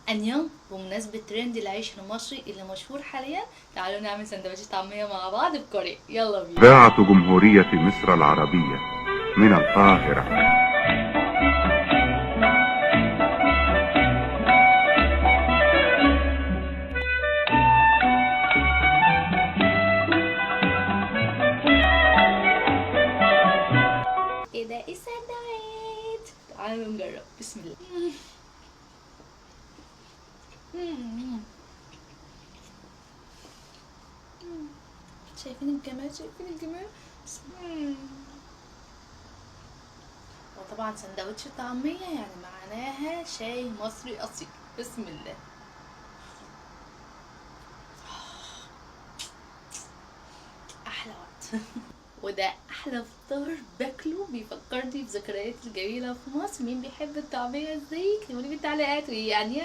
أنيون، بمناسبة ترند العيش المصري اللي مشهور حاليا، تعالوا نعمل سندوتش طعمية مع بعض بكوري. يلا بينا. إذاعة جمهورية مصر العربية من القاهرة. ايه ده؟ ايه السندوتش؟ تعالوا نجرب. بسم الله. مم. شايفين الجمال؟ شايفين الجمال؟ وطبعا سندوتش طعمية يعني معناها شاي مصري أصيل. بسم الله. أحلى وقت. وده أحلى فطار باكله، بيفكرني بذكرياتي الجميلة في مصر. مين بيحب الطعمية ازاي؟ اكتبولي في التعليقات. ويعني